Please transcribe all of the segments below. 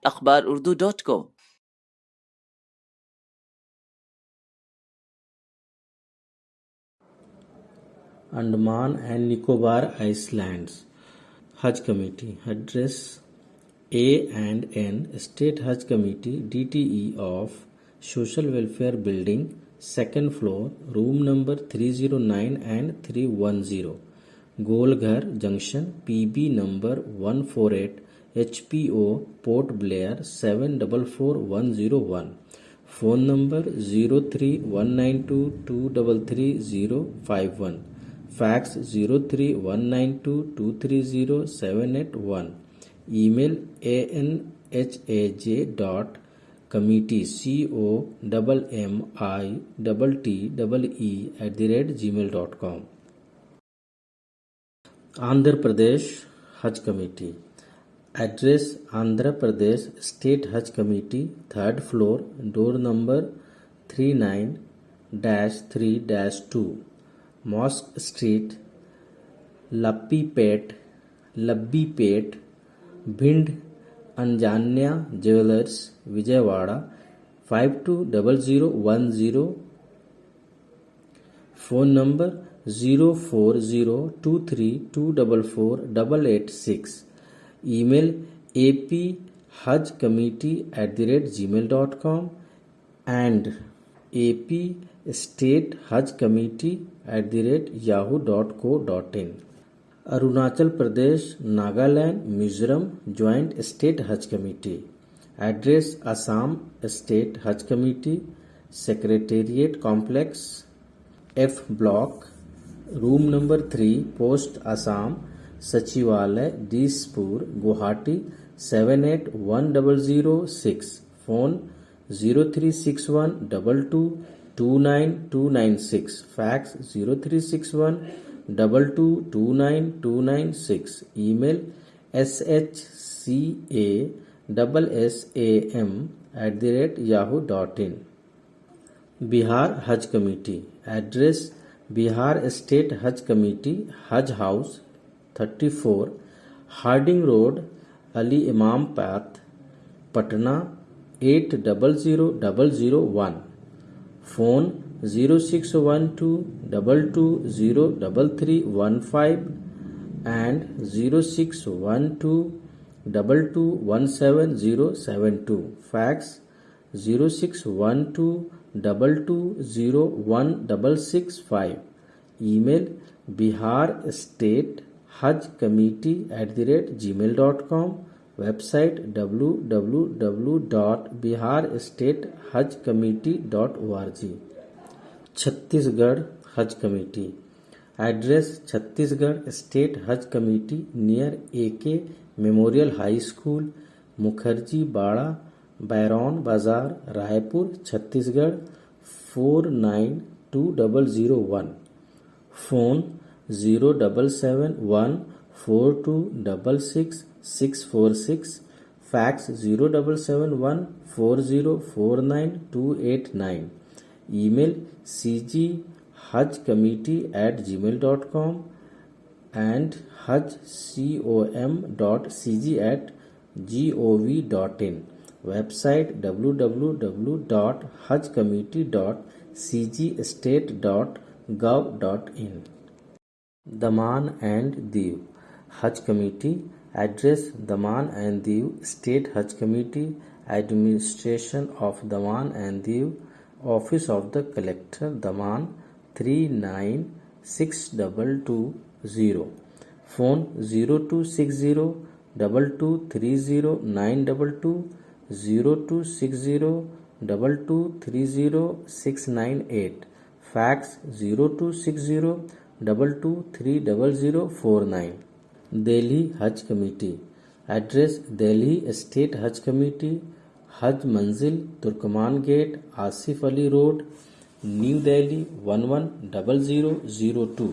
akhbarurdu.com। Andaman and Nicobar Islands Hajj Committee address A&N State Hajj Committee DTE of Social Welfare Building, second floor, room number 309 and 310, Golghar Junction, PB number 148, HPO Port Blair 744101, phone number 031922333051, fax 031922307881, email anhaj.committee committee@gmail.com. Andhra Pradesh Hajj Committee address Andhra Pradesh State Hajj Committee, third floor, door number 39-3-2, Mosque Street, Lappipet, Bhind, Anjaneya jewellers, Vijayawada 520010, phone number 040232448886, email aphajcommittee@gmail.com and apstatehajcommittee@yahoo.co.in. Arunachal Pradesh, Nagaland, Mizoram joint state Haj committee address Assam state Haj committee, secretariat complex, F block, room number 3, post Assam, सचिवालय, Dispur, Guwahati 781006, phone 0361222996, fax 0361222996, email shcassam@yahoo.in. Bihar Haj committee address Bihar state Haj committee, Haj house 34, Harding road, Ali Imam path, Patna 800001, phone 0612220315 and 061222177072, fax 0612220165, email biharstatehajcommittee@gmail.com, website www.biharstatehajcommittee.org. Chhattisgarh Haj committee address Chhattisgarh state Haj committee near AK memorial high school, Mukherjee Bada, Bairon Bazar, Raipur, Chhattisgarh 492001, phone 0771426646, fax 0771404929, email cghajcommittee@gmail.com and hajcom.cg@gov.in, website www.hajcommittee.cgstate.gov.in. Daman and Diu Haj committee address Daman and Diu state Haj committee, administration of Daman and Diu, office of the collector Daman 39620, phone 026022309222, 026022306998, fax 026022300049. Delhi Haj committee address Delhi state Haj committee, Haj Manzil, Turkman gate, Asif Ali road, new Delhi 110002,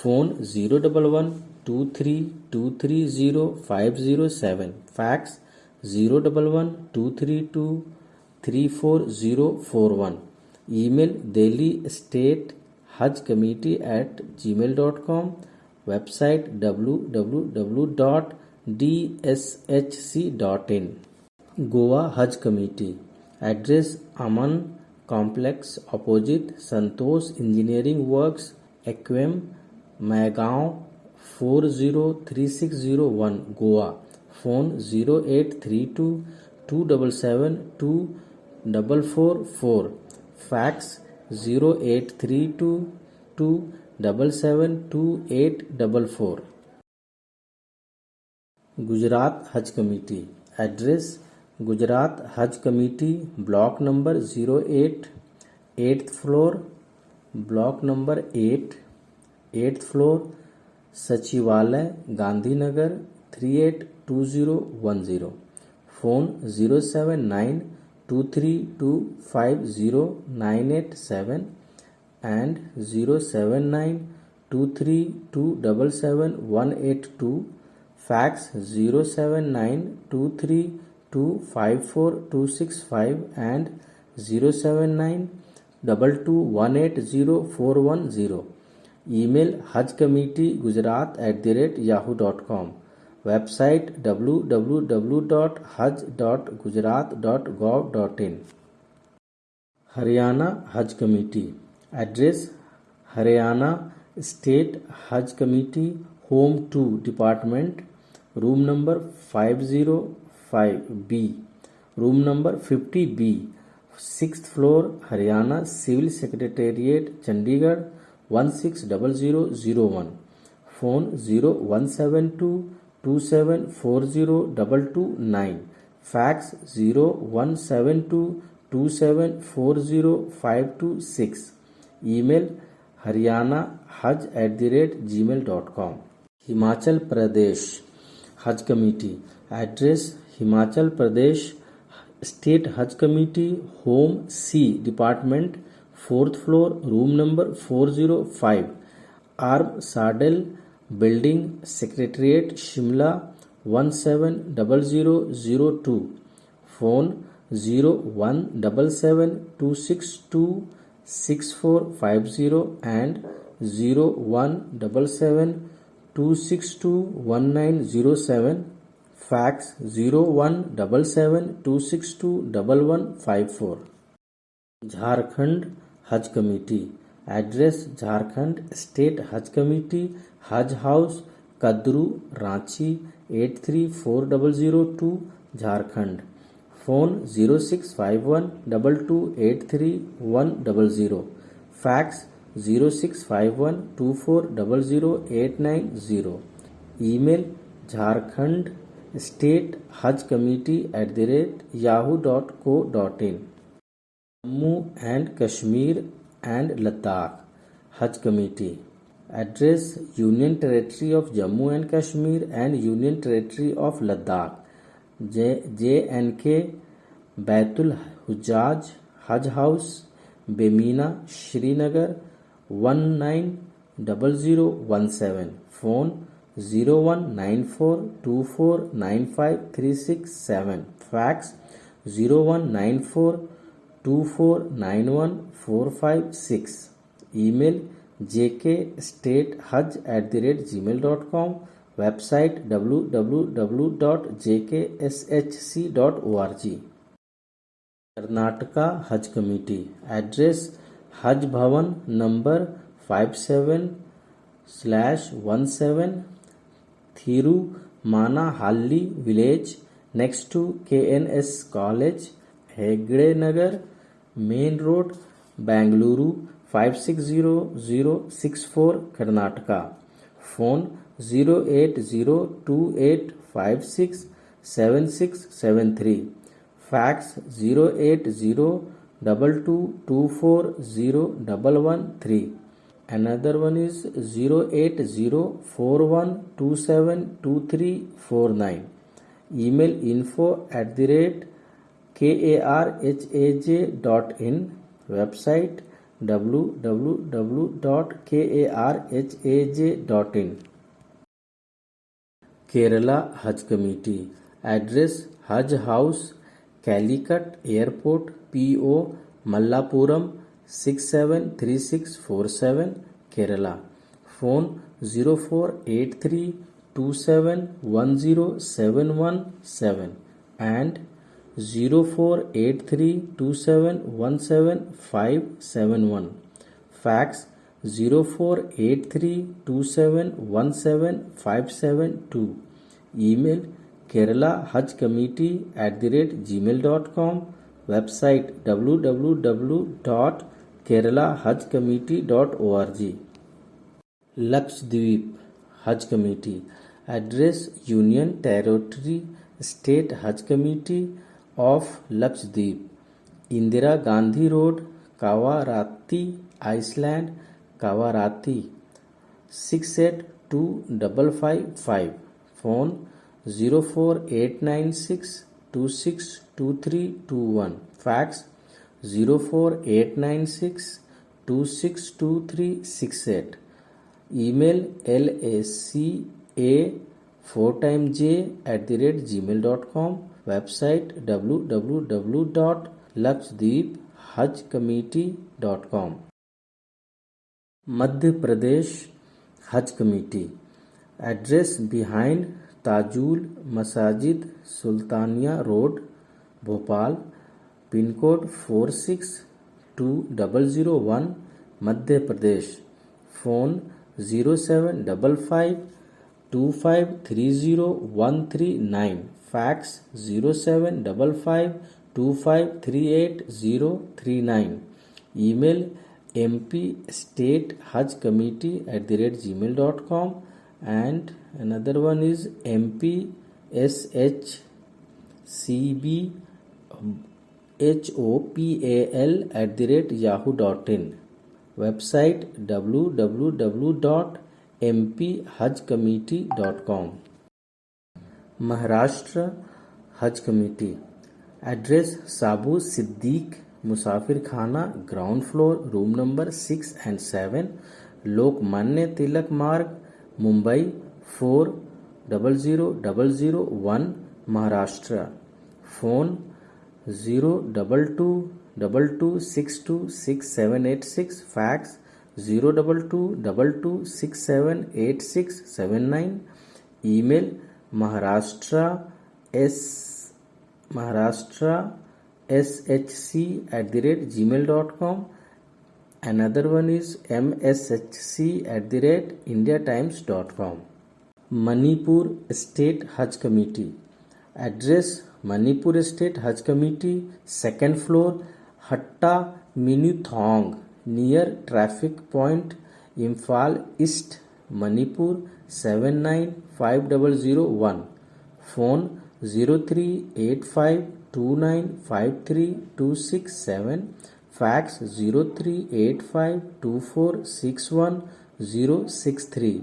phone 01123230507, fax 01123234041, email Delhi state Haj committee@gmail.com, website www.dshc.in. Goa Hajj Committee. Address Aman Complex opposite Santosh Engineering Works, Aquem, Maigaon 403601, Goa. Phone 0832 277 2444. Fax 0832 277 2844. Gujarat हज committee. Address Gujarat हज committee, block number 08, 8th floor, block number 8, 8th floor, सचिवालय, Gandhinagar 382010. Phone 07923250987 and 07923277182. Fax 07923254265 and 07922180410. Email hajcommitteegujarat@yahoo.com. Website www.hajj.gujarat.gov.in. Haryana Hajj Committee. Address Haryana State Hajj Committee, Home 2 Department, room number 505B, room number 50B, 6th floor, Haryana Civil Secretariat, Chandigarh 160001. Phone 0172 2740 Fax 0172 2740 Email haryanahajj@gmail.com. Himachal Pradesh Haj committee. Address Himachal Pradesh state Haj committee, home C department, 4th floor, room number 405, Armsdale building, secretariat, Shimla 170002. Phone 0177262645 and 017726211907. Fax 017726211154. Jharkhand Haj committee. Address Jharkhand state Haj committee, Haj house, Kadru, Ranchi 834002, Jharkhand. Phone 0651228310. Fax 065124000890. Email Jharkhand state Haj committee @yahoo.co.in. Jammu and Kashmir and Ladakh Haj committee. Address union territory of Jammu and Kashmir and union territory of Ladakh, JNK, Baitul Hujjaj Haj house, Bemina, Srinagar 190017. Phone 019424953667. Fax 0194249145 email jkstatehajj@gmail.com. Website www.jkshc.org. Karnataka Haj committee. Address Haj Bhavan number 57/17, Thirumenahalli village, next to KNS college, Hegde Nagar, main road, Bengaluru 560064, Karnataka. Phone 08028567673. Fax 08022240113. Another one is 08041272349. Email info@karhaj.in. Website www.karhaj.in. Kerala Haj committee. Address Haj house, Calicut airport, PO Malappuram 673647, Kerala. Phone 0483271071 and 048327175571, fax 048327175572, email keralahajcommittee@gmail.com, website www.keralahajcommittee.org. Lakshadweep Hajj Committee address Union Territory State Hajj Committee of Lakshadweep, Indira Gandhi Road, Kawarati Island, Kawarati 682555, phone 04896262321, fax 04896262368, email laca4j@gmail.com, website www.lakshadweephajcommittee.com. Madhya Pradesh Haj committee address behind Tajul Masajid Sultania road, Bhopal, pin code 462001, Madhya Pradesh, phone 075525301339, fax 0755253839, email mpstatehajcommittee@gmail.com, and another one is mpshcbhopal@yahoo.in, website www.mphajcommittee.com. Maharashtra Haj committee address Sabu Siddique Musafir Khana, ground floor, room number 6 and 7, Lokmanya Tilak Marg, Mumbai 400001, Maharashtra, phone 02222626786, fax 02222678679, email maharashtra@gmail.com. Another one is mshc@indiatimes.com. Manipur State Hajj Committee address Manipur State Hajj Committee, second floor, Hatta Minuthong, near Traffic Point, Imphal East, Manipur 795001, phone 0385295326, fax 0385246163,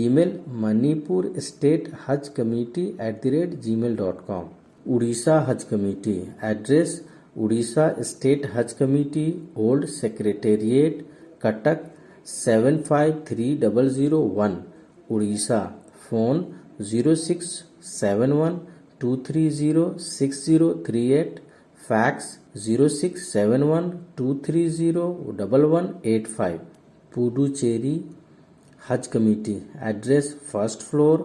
email manipurstatehajcommittee@gmail.com. Orissa Haj committee address Orissa state Haj committee, old secretariat, Cuttack 75301, Orissa, phone 0671230638, fax 067123011185. Puducherry Haj committee address first floor,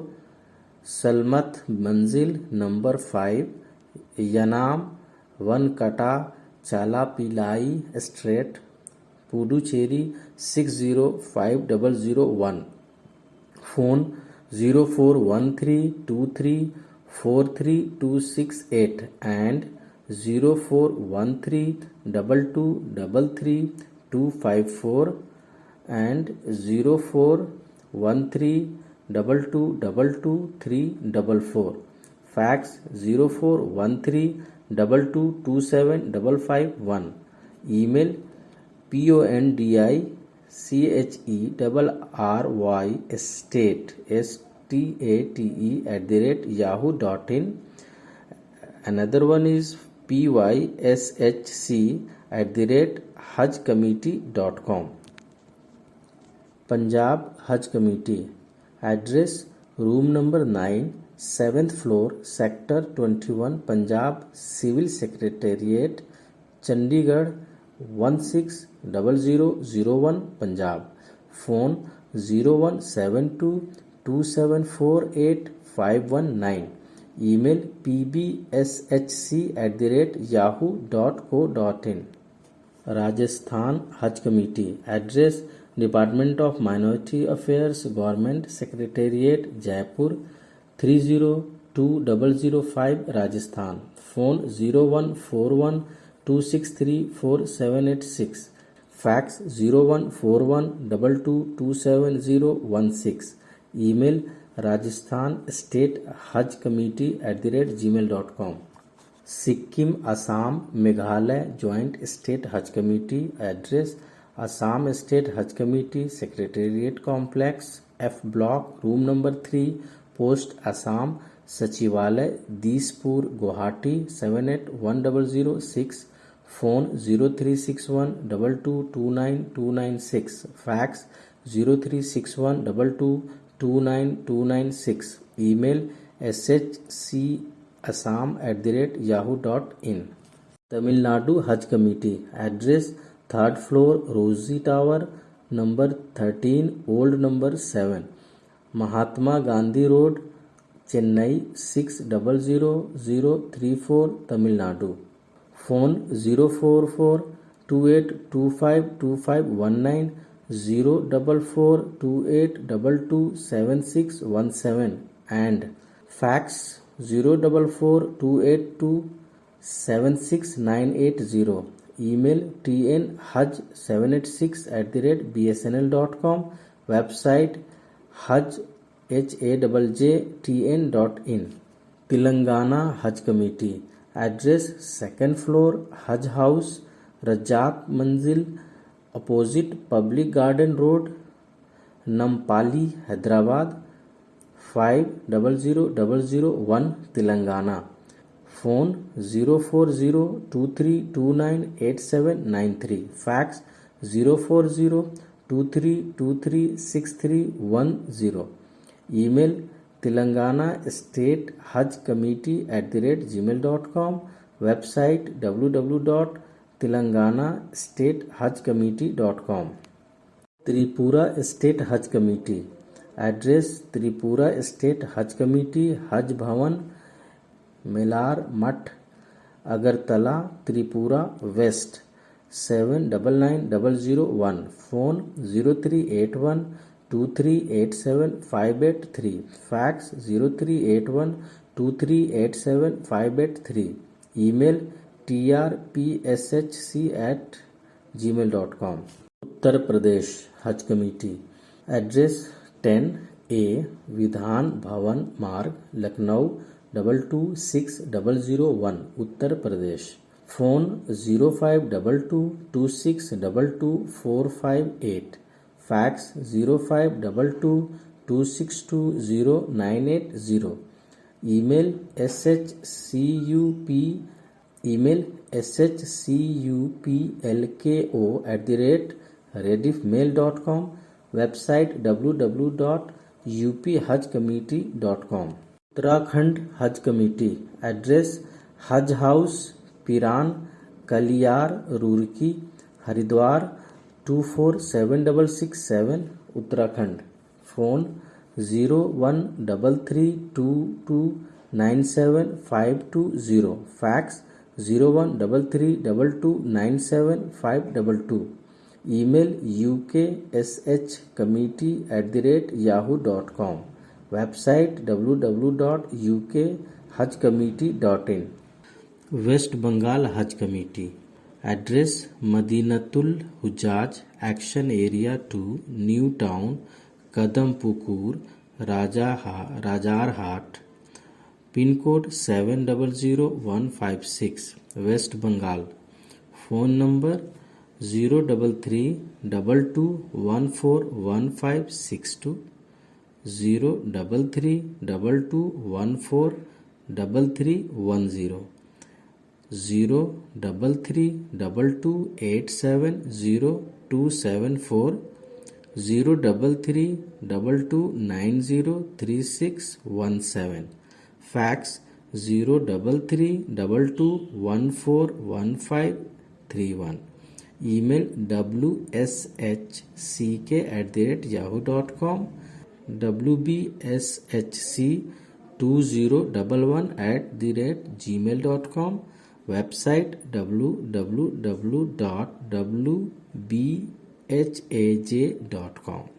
Salamat Manzil number 5, Yanam, Venkata, Chalapillai street, Puducherry 605001, phone 0413234268 and 0413223254 and 0413222344, fax 041322275551, email pondystate@yahoo.in. Another one is pyshc@hajcommittee.com. Punjab Haj committee address room number 9, 7th floor, sector 21, Punjab civil secretariat, Chandigarh 160001, Punjab, phone 017227485119, email pbshc@yahoo.co.in. Rajasthan Hajj Committee address Department of Minority Affairs Government Secretariat Jaipur 302005 Rajasthan. Phone 014126344786. Fax 014122270016. Email Rajasthan State Hajj Committee@gmail.com. Sikkim, Assam, Meghalaya Joint State Hajj Committee address Assam State Hajj Committee Secretariat Complex F Block Room number 3 Post Assam Sachivalay Dispur Guwahati 781006. Phone 036122292996. Fax 036122292996. Email shcassam@yahoo.in. Tamil Nadu Hajj Committee address 3rd floor Rosie Tower number 13 old number 7 Mahatma Gandhi Road Chennai 600034 Tamil Nadu. Phone 04428252519 04428227617 and fax 04428276980. Email tnhaj786@bsnl.com. Website hajjtn.in. Telangana Hajj Committee address 2nd floor Hajj House Rajat Manzil opposite Public Garden Road Nampally Hyderabad 500001 Telangana. Phone 04023298793. Fax 04023236310. Email Telangana State Hajj Committee@gmail.com. Website www.telanganastate-hajj-committee.com. Tripura State Hajj Committee address Tripura State Hajj Committee Hajj Bhavan Melar Math Agartala Tripura West 799001. Phone 0381238758 Fax 0381238758. Email trpshc@gmail.com. Uttar Pradesh Hajj Committee address 10A Vidhan Bhavan Marg Lucknow 226001 Uttar Pradesh. Phone 052226225458. Fax 0522262098. Email shcuplko@rediffmail.com. Website www.uphajcommittee.com. Uttarakhand Hajj Committee address Hajj House Piran Kaliyar Roorkee Haridwar 247667 Uttarakhand. Phone 013322975520. Fax 013322975522. Email ukshcommittee@yahoo.com. Website www.ukhajcommittee.in. West Bengal Hajj Committee address Madinatul Hujjaj Action Area 2 New Town Kadampukur Rajarhat. Pin code 700156 West Bengal. Phone number 03322141562 03322143310 03322870274 03322903617. Fax 03322141531. Email wshck@yahoo.com. wbshc 2011@gmail.com, website www.wbhaj.com.